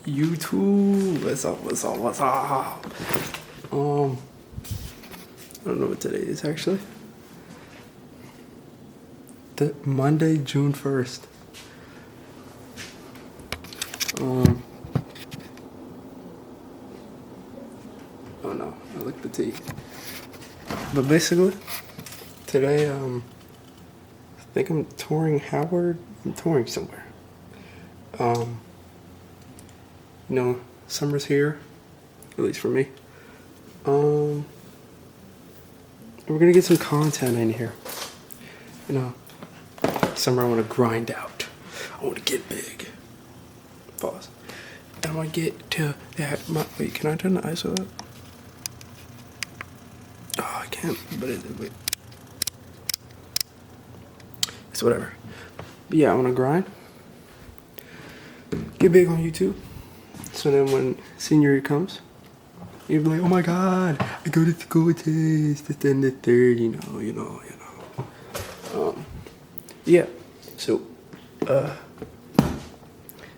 YouTube, what's up? I don't know what today is actually. Monday, June 1st. Oh no, I looked the tea. But basically, today, I think I'm touring Howard. I'm touring somewhere. Summer's here, at least for me. We're gonna get some content in here. Summer I want to grind out. I want to get big. Pause. I want to get to that. Wait, can I turn the ISO up? Oh, I can't. But wait. It's whatever. But yeah, I want to grind. Get big on YouTube. So then when senior year comes, you'll be like, oh my God, I go to school with this, then the third, you know. Yeah, so,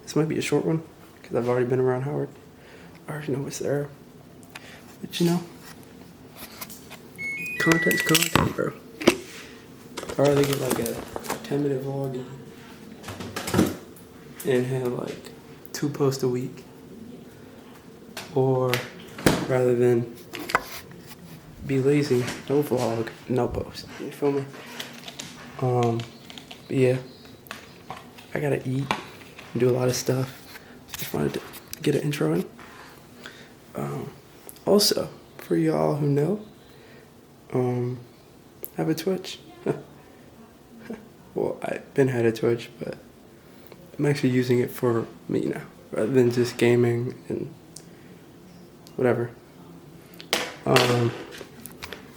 this might be a short one, because I've already been around Howard. I already know what's there. But content's content, bro. I'd rather get like a 10-minute vlog and have like 2 posts a week. Or rather than be lazy, no vlog, no post. You feel me? But yeah, I gotta eat and do a lot of stuff. Just wanted to get an intro in. Also, for y'all who know, I have a Twitch. Well, I've been had a Twitch, but I'm actually using it for me now, rather than just gaming and whatever.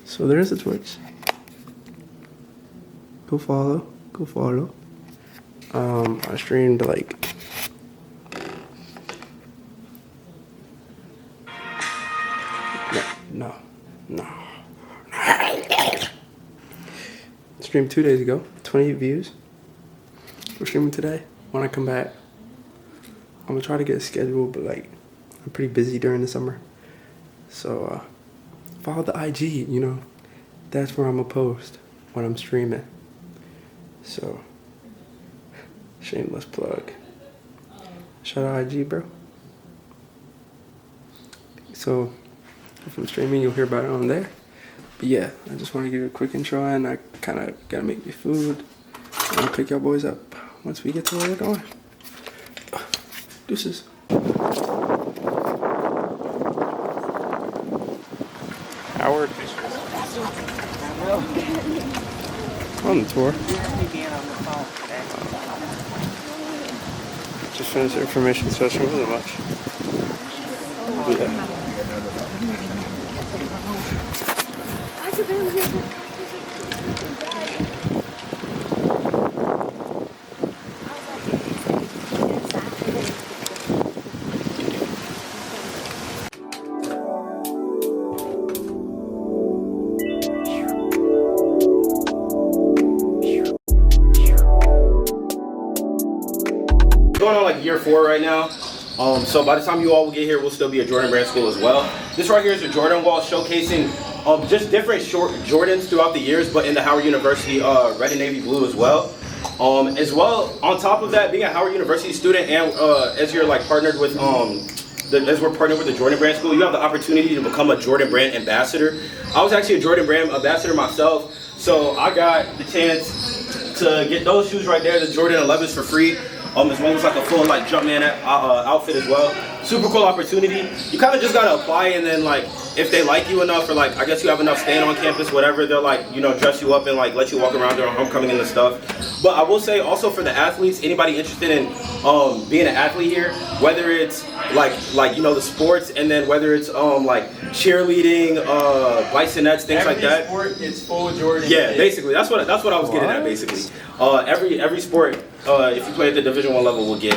So there's a Twitch. Go follow. I streamed like no. Streamed 2 days ago, 28 views. We're streaming today. When I come back, I'm gonna try to get a schedule, but like I'm pretty busy during the summer. So follow the IG, that's where I'm gonna post when I'm streaming. So shameless plug. Shout out IG, bro. So if I'm streaming, you'll hear about it on there. But yeah, I just want to give you a quick intro, and I kind of gotta make me food. And I'll pick y'all boys up once we get to where we're going. Deuces. Howard. On the tour. Just finished the information session, wasn't much. Yeah. Going on like year 4 right now. So by the time you all will get here, we'll still be a Jordan brand school as well. This right here is a Jordan wall showcasing just different short Jordans throughout the years, but in the Howard University red and navy blue as well. As well, on top of that, being a Howard University student and as you're like partnered with as we're partnered with the Jordan brand school, you have the opportunity to become a Jordan brand ambassador. I was actually a Jordan brand ambassador myself, so I got the chance to get those shoes right there, the Jordan 11s for free. As well as like a full like Jumpman outfit as well. Super cool opportunity. You kind of just gotta apply, and then like if they like you enough, or like I guess you have enough staying on campus, whatever, they'll like dress you up and like let you walk around during homecoming and stuff. But I will say also for the athletes, anybody interested in being an athlete here, whether it's like the sports, and then whether it's like cheerleading, bisonettes, things like that. Every sport is full Jordan. Yeah, basically that's what I was getting at basically. Every sport, if you play at the Division I level, will get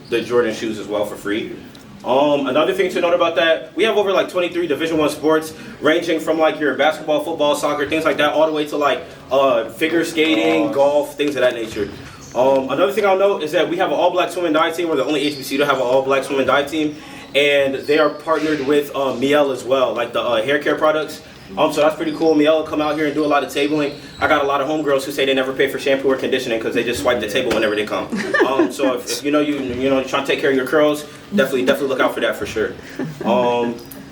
the Jordan shoes as well for free. Another thing to note about that, we have over like 23 Division I sports, ranging from like your basketball, football, soccer, things like that, all the way to like figure skating, golf, things of that nature. Another thing I'll note is that we have an all-black swim and dive team. We're the only HBCU to have an all-black swim and dive team, and they are partnered with Miele as well, like the hair care products. So that's pretty cool. Miele will come out here and do a lot of tabling. I got a lot of homegirls who say they never pay for shampoo or conditioning because they just swipe the table whenever they come. So if you trying to take care of your curls, definitely look out for that for sure.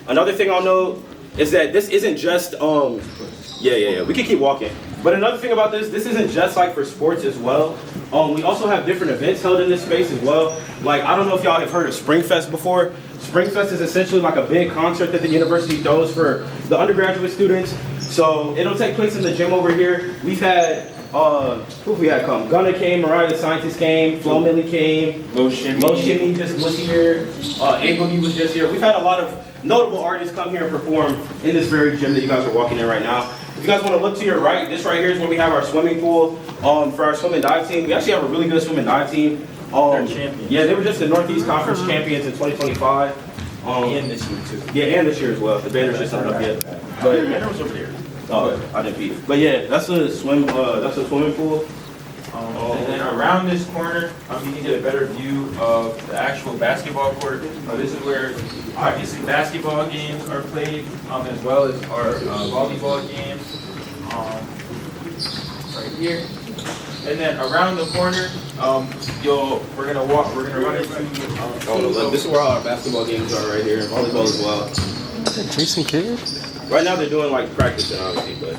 Another thing I'll note is that this isn't just we can keep walking. But another thing about this isn't just like for sports as well. We also have different events held in this space as well. Like, I don't know if y'all have heard of Springfest before. Springfest is essentially like a big concert that the university throws for the undergraduate students. So it'll take place in the gym over here. We've had, who have we had come? Gunna came, Mariah the Scientist came, Flo Milli came, Lo Shimmy just was here, A Boogie was just here. We've had a lot of notable artists come here and perform in this very gym that you guys are walking in right now. If you guys want to look to your right, this right here is where we have our swimming pool for our swim and dive team. We actually have a really good swim and dive team. They're champions. Yeah, they were just the Northeast Conference champions in 2025. And this year too. Yeah, and this year as well. The banner's just not up yet. But The banner was over there. oh, I didn't beat it. But yeah, that's a swimming pool. And then around this corner, you can get a better view of the actual basketball court. This is where obviously basketball games are played, as well as our volleyball games. Right here. And then around the corner, we're gonna run into. This is where all our basketball games are right here, and volleyball as well. Jason Kidd? Right now they're doing like practicing, obviously, but.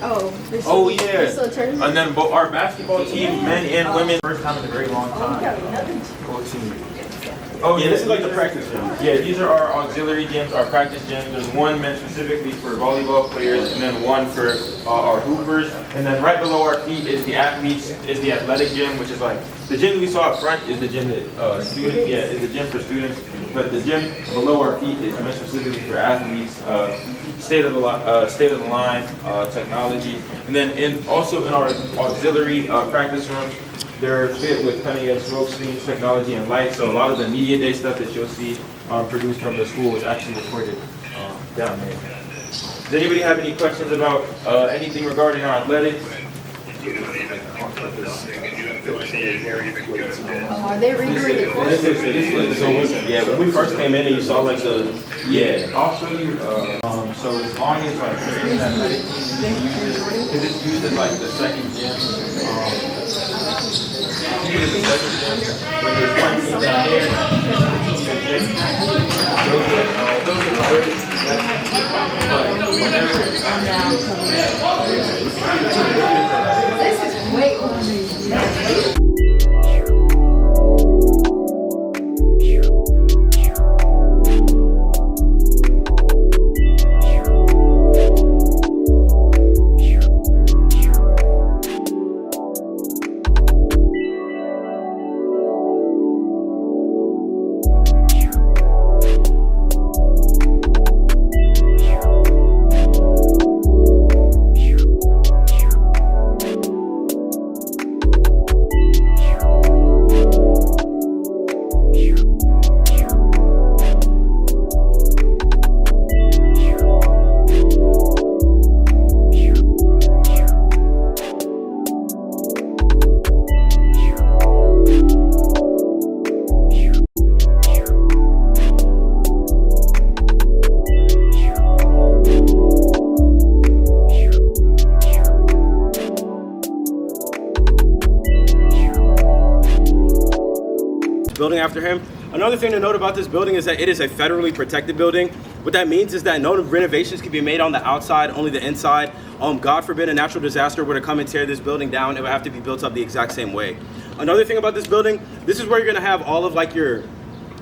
Oh yeah. And then our basketball team, men and women, first time in a very long time. Oh Yeah, this is like the practice gym. Yeah, these are our auxiliary gyms, our practice gyms. There's one meant specifically for volleyball players, and then one for our hoopers. And then right below our feet is the athletic gym, which is like the gym that we saw up front is the gym that is the gym for students. But the gym below our feet is meant specifically for athletes. State of the line technology, and then also in our auxiliary practice rooms. They're fit with cutting edge smoke screens, technology, and light. So a lot of the media day stuff that you'll see produced from the school is actually recorded down there. Does anybody have any questions about anything regarding our athletics? Are they redoing the course? Yeah, when we first came in and you saw like I'll show you. So as long as like you're in that athletic team, because it's used as like the second gym. When there's one team down there, This is way over. building after him. Another thing to note about this building is that it is a federally protected building. What that means is that no renovations can be made on the outside, only the inside. God forbid a natural disaster were to come and tear this building down, it would have to be built up the exact same way. Another thing about this building, this is where you're gonna have all of like your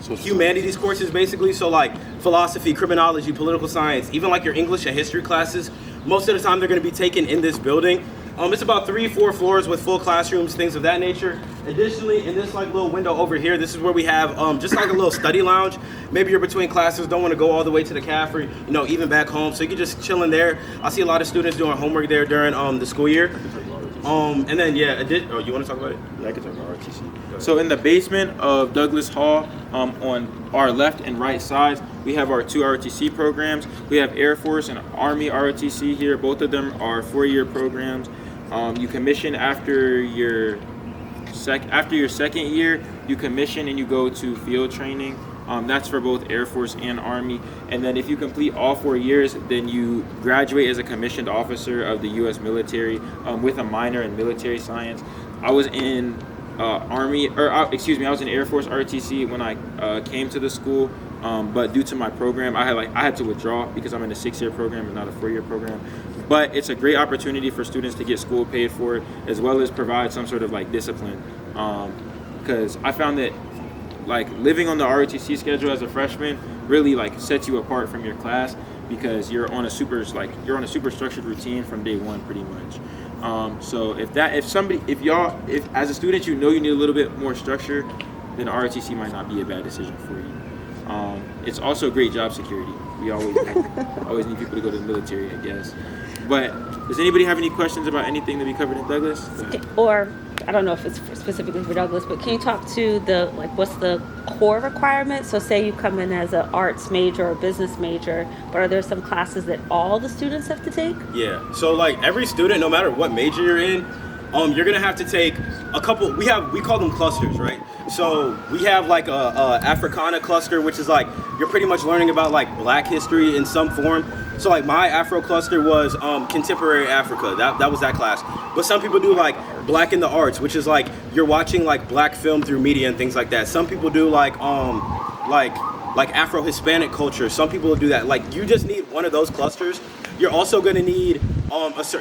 humanities courses basically. So like philosophy, criminology, political science, even like your English and history classes. Most of the time they're gonna be taken in this building. It's about 3-4 floors with full classrooms, things of that nature. Additionally, in this like little window over here, this is where we have just like a little study lounge. Maybe you're between classes, don't want to go all the way to the caf or even back home, so you can just chill in there. I see a lot of students doing homework there during the school year. And then you want to talk about it? Yeah, I can talk about ROTC. So in the basement of Douglas Hall, on our left and right sides, we have our 2 ROTC programs. We have Air Force and Army ROTC here. Both of them are 4-year programs. You commission after your second year. You commission and you go to field training. That's for both Air Force and Army. And then if you complete all 4 years, then you graduate as a commissioned officer of the U.S. military with a minor in military science. I was in I was in Air Force RTC when I came to the school, but due to my program, I had to withdraw because I'm in a 6-year program and not a 4-year program. But it's a great opportunity for students to get school paid for, as well as provide some sort of like discipline. Because I found that like living on the ROTC schedule as a freshman really like sets you apart from your class, because you're on a super structured routine from day one pretty much. So if as a student you know you need a little bit more structure, then ROTC might not be a bad decision for you. It's also great job security. We always need people to go to the military, I guess. But does anybody have any questions about anything that we covered in Douglas? Or I don't know if it's specifically for Douglas, but can you talk to what's the core requirement? So say you come in as an arts major or business major, but are there some classes that all the students have to take? Yeah. So like every student, no matter what major you're in, you're gonna have to take a couple. We call them clusters, right? So we have like a Africana cluster, which is like you're pretty much learning about like Black history in some form. So like my Afro cluster was contemporary Africa. That was that class. But some people do like Black in the arts, which is like you're watching like Black film through media and things like that. Some people do like Afro-Hispanic culture. Some people do that. Like you just need one of those clusters. You're also going to need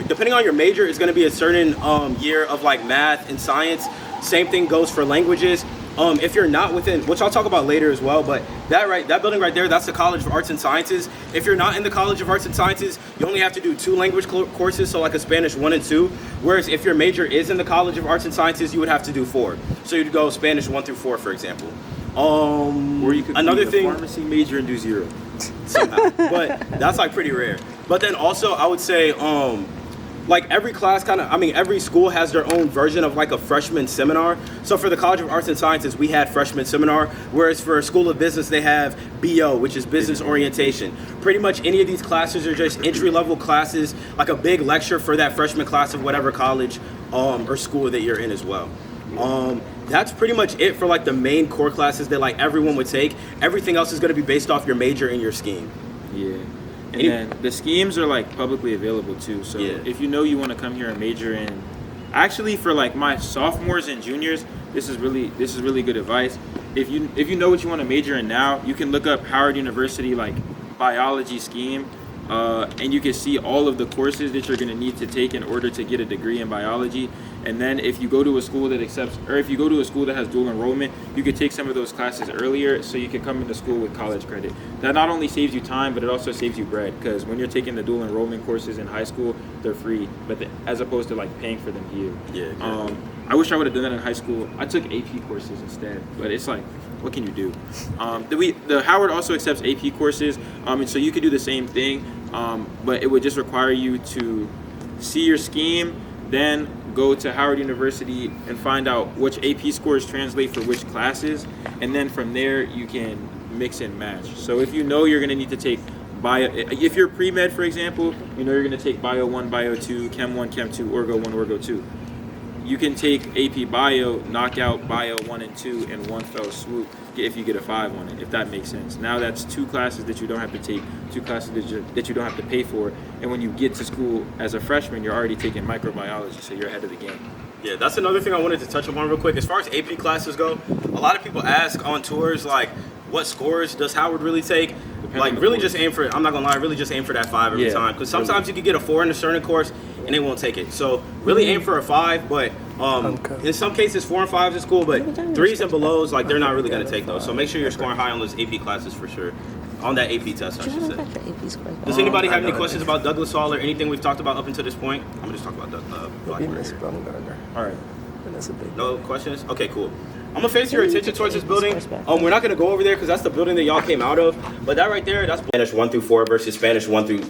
depending on your major, it's going to be a certain year of like math and science. Same thing goes for languages. If you're not within, which I'll talk about later as well, but that building right there, that's the College of Arts and Sciences. If you're not in the College of Arts and Sciences, you only have to do 2 language courses, so like a Spanish 1 and 2. Whereas if your major is in the College of Arts and Sciences, you would have to do 4. So you'd go Spanish 1 through 4, for example. Or you could be a pharmacy major and do 0. Somehow. But that's like pretty rare. But then also I would say like every class every school has their own version of like a freshman seminar. So for the College of Arts and Sciences, we had freshman seminar, whereas for School of Business, they have BO, which is business orientation. Pretty much any of these classes are just entry-level classes, like a big lecture for that freshman class of whatever college or school that you're in as well. That's pretty much it for like the main core classes that like everyone would take. Everything else is going to be based off your major and your scheme. Yeah. And then the schemes are like publicly available too. So if you know you want to come here and major in, actually for like my sophomores and juniors, this is really good advice. If you know what you want to major in now, you can look up Howard University like biology scheme, and you can see all of the courses that you're going to need to take in order to get a degree in biology. And then if you go to a school that if you go to a school that has dual enrollment, you could take some of those classes earlier so you can come into school with college credit. That not only saves you time, but it also saves you bread, because when you're taking the dual enrollment courses in high school, they're free, but as opposed to like paying for them here. Yeah. Exactly. I wish I would have done that in high school. I took AP courses instead, but it's like, what can you do? The Howard also accepts AP courses, and so you could do the same thing, but it would just require you to see your scheme, then go to Howard University and find out which AP scores translate for which classes, and then from there you can mix and match. So if you know you're going to need to take bio, if you're pre-med, for example, you know you're going to take Bio 1, Bio 2, Chem 1, Chem 2, Orgo 1, Orgo 2. You can take AP Bio, knock out Bio 1 and 2 in one fell swoop if you get a 5 on it, if that makes sense. Now that's 2 classes that you don't have to take, 2 classes that you don't have to pay for, and when you get to school as a freshman, you're already taking microbiology, so you're ahead of the game. Yeah, that's another thing I wanted to touch upon real quick. As far as AP classes go, a lot of people ask on tours, like, what scores does Howard really take? Like, really just aim for, I'm not gonna lie, really just aim for that 5 every time. Because sometimes you can get a 4 in a certain course and they won't take it. So really aim for a 5, but in some cases 4 and 5s is cool, but 3s and belows, like, they're not really gonna take those. So make sure you're scoring high on those AP classes for sure. On that AP test, I should say. Does anybody have any questions about Douglas Hall or anything we've talked about up until this point? I'm gonna just talk about Blackburn. All right. No questions? Okay, cool. I'm gonna face your attention towards this building. We're not gonna go over there because that's the building that y'all came out of. But that right there, that's Spanish 1 through 4 versus Spanish 1 through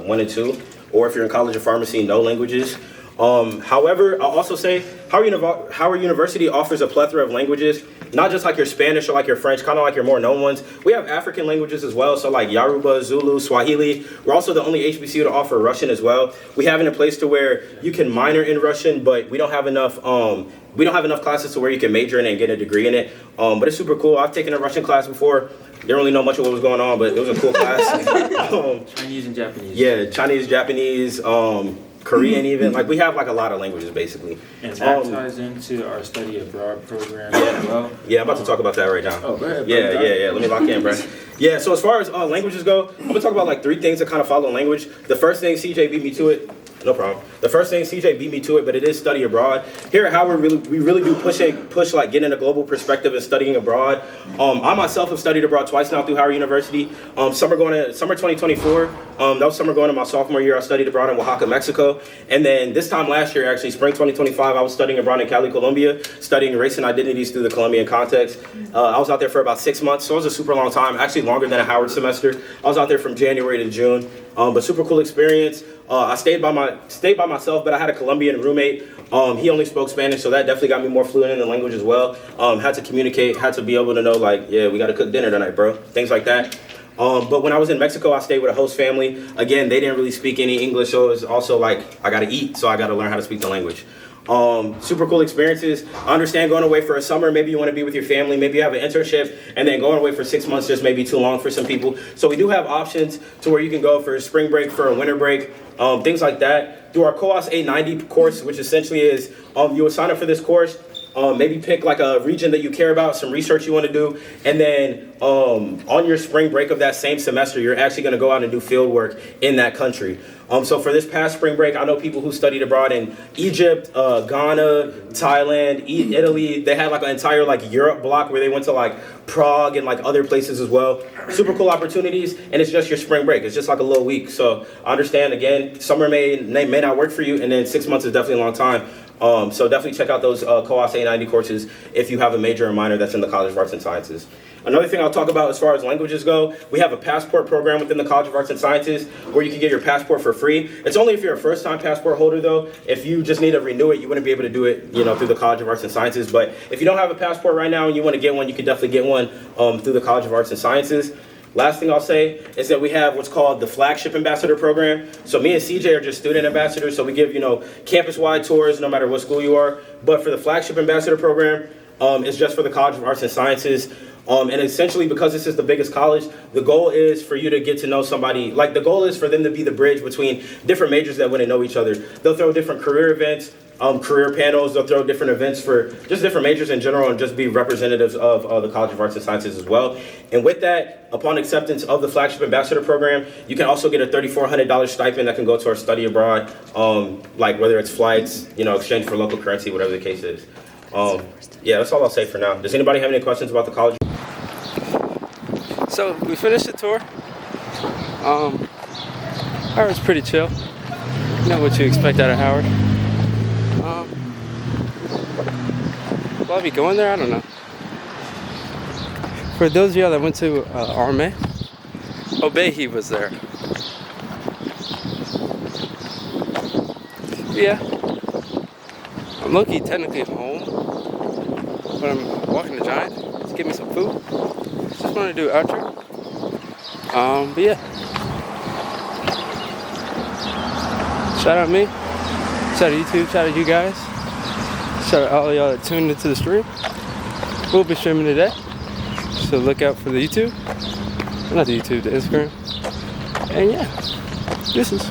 1 and 2. Or if you're in College of Pharmacy, no languages. However, I'll also say Howard University offers a plethora of languages, not just like your Spanish or like your French, kind of like your more known ones. We have African languages as well, so like Yoruba, Zulu, Swahili. We're also the only HBCU to offer Russian as well. We have it in a place to where you can minor in Russian, but we don't have enough classes to where you can major in it and get a degree in it. But it's super cool. I've taken a Russian class before. Didn't really know much of what was going on, but it was a cool class. Chinese and Japanese. Yeah, Chinese, Japanese, Korean even. Like we have like a lot of languages basically. And that ties into our study abroad program as well. Yeah, I'm about to talk about that right now. Oh, go ahead. Yeah. Let me lock in, bro. Yeah, so as far as languages go, I'm gonna talk about like 3 things that kind of follow language. The first thing, CJ beat me to it. No problem. The first thing, CJ beat me to it, but it is study abroad. Here at Howard, we really do push like getting a global perspective and studying abroad. I myself have studied abroad twice now through Howard University. Summer 2024. That was summer going to my sophomore year. I studied abroad in Oaxaca, Mexico. And then this time last year, actually, spring 2025, I was studying abroad in Cali, Colombia, studying race and identities through the Colombian context. I was out there for about 6 months, so it was a super long time, actually longer than a Howard semester. I was out there from January to June, but super cool experience. I stayed by myself, but I had a Colombian roommate. He only spoke Spanish, so that definitely got me more fluent in the language as well. Had to communicate, had to be able to know, like, yeah, we got to cook dinner tonight, bro. Things like that. But when I was in Mexico, I stayed with a host family. Again, they didn't really speak any English, so it was also like, I got to eat, so I got to learn how to speak the language. Super cool experiences. I understand going away for a summer, maybe you want to be with your family, maybe you have an internship, and then going away for 6 months just may be too long for some people. So we do have options to where you can go for a spring break, for a winter break, things like that. Through our COAS 890 course, which essentially is, you will sign up for this course, maybe pick like a region that you care about, some research you want to do, and then on your spring break of that same semester, you're actually going to go out and do field work in that country. So for this past spring break, I know people who studied abroad in Egypt, Ghana, Thailand, Italy. They had like an entire like Europe block where they went to like Prague and like other places as well. Super cool opportunities, and it's just your spring break. It's just like a little week. So I understand, again, summer may not work for you, and then 6 months is definitely a long time. So definitely check out those COAS 890 courses if you have a major or minor that's in the College of Arts and Sciences. Another thing I'll talk about as far as languages go, we have a passport program within the College of Arts and Sciences where you can get your passport for free. It's only if you're a first-time passport holder, though. If you just need to renew it, you wouldn't be able to do it, through the College of Arts and Sciences. But if you don't have a passport right now and you want to get one, you can definitely get one through the College of Arts and Sciences. Last thing I'll say is that we have what's called the Flagship Ambassador Program. So me and CJ are just student ambassadors, so we give, campus-wide tours no matter what school you are. But for the Flagship Ambassador Program, it's just for the College of Arts and Sciences. And essentially, because this is the biggest college, the goal is for you to get to know somebody. Like, the goal is for them to be the bridge between different majors that wouldn't know each other. They'll throw different career events, career panels. They'll throw different events for just different majors in general and just be representatives of the College of Arts and Sciences as well. And with that, upon acceptance of the Flagship Ambassador Program, you can also get a $3,400 stipend that can go to our study abroad, like whether it's flights, exchange for local currency, whatever the case is. Yeah, that's all I'll say for now. Does anybody have any questions about the college? So we finished the tour. Howard's pretty chill. You know what you expect out of Howard. Will I be going there? I don't know. For those of y'all that went to Arme, Obehi was there. Yeah. I'm low-key technically home, but I'm walking the Giant to get me some food. Just want to do an outro. But yeah. Shout out me. Shout out YouTube. Shout out you guys. Shout out all y'all that tuned into the stream. We'll be streaming today, so look out for the YouTube. Not the YouTube, the Instagram. And yeah, deuces.